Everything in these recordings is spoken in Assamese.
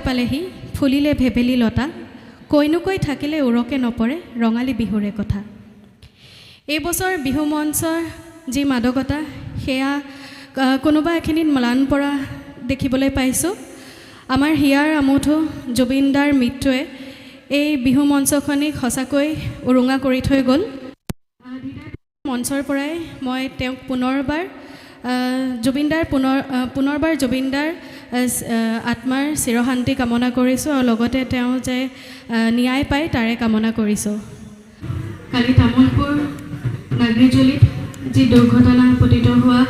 পালেহি ফুলিলে ভেবেলি লতা কৈনুকৈ থাকিলে উৰকে নপৰে ৰঙালী বিহুৰে কথা। এই বছৰ বিহু মঞ্চৰ যি মাদকতা সেয়া কোনোবা এখিনিত ম্লান পৰা দেখিবলৈ পাইছোঁ। আমাৰ হিয়াৰ আমঠু জুবিনদাৰ মৃত্যুৱে এই বিহু মঞ্চখনিক সঁচাকৈ উৰুঙা কৰি থৈ গ'ল। মঞ্চৰ পৰাই মই তেওঁক পুনৰবাৰ জুবিনদাৰ আত্মাৰ চিৰশান্তি কামনা কৰিছোঁ আৰু লগতে তেওঁ যে ন্যায় পায় তাৰে কামনা কৰিছোঁ। কালি তামোলপুৰ নাগৰিজুলিত যি দুৰ্ঘটনা পতিত হোৱা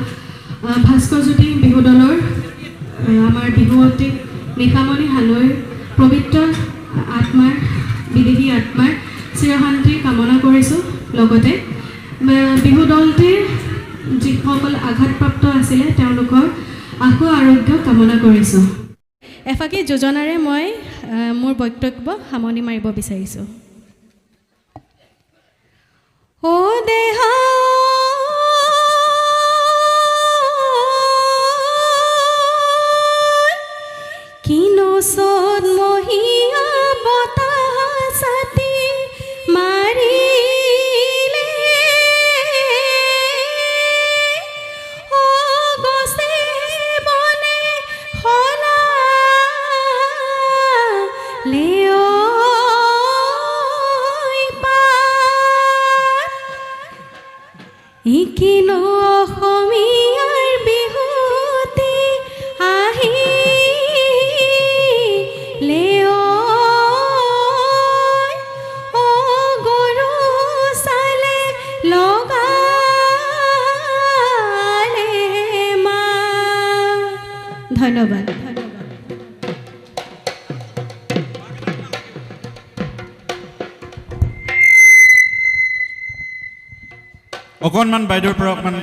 ভাস্কৰজ্যোতি বিহু দলৰ আমাৰ বিহুৱতী নিশামণি হালৈৰ পবিত্ৰ আত্মাৰ বিদেহী আত্মাৰ চিৰশান্তি কামনা কৰিছোঁ। লগতে বিহু দলটিৰ যিসকল আঘাতপ্ৰাপ্ত আছিলে তেওঁলোকৰ আশু আৰোগ্য কামনা কৰিছোঁ। এফাকি যোজনাৰে মই মোৰ বক্তব্য সামৰণি মাৰিব বিচাৰিছোঁ। ও দেহা কিনো সদ মহিয়া বতাহ সাথী মাৰিলে ও গছে বনে সলালে কিনো অসমীয়াৰ বিহুতে আহিলে ও গৰু চালে লগালে মা। ধন্যবাদ। অকণমান বাইদেউৰ পৰা অকণমান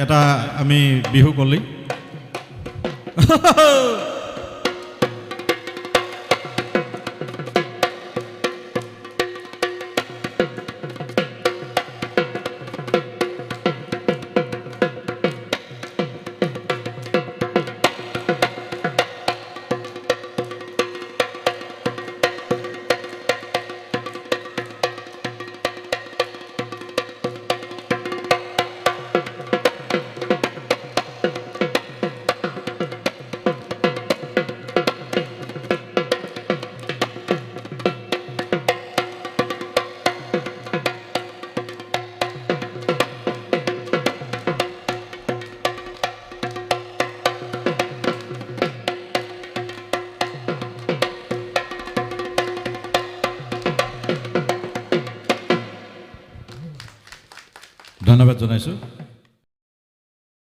এটা আমি বিহু কলি ধন্যবাদ জনাইছোঁ।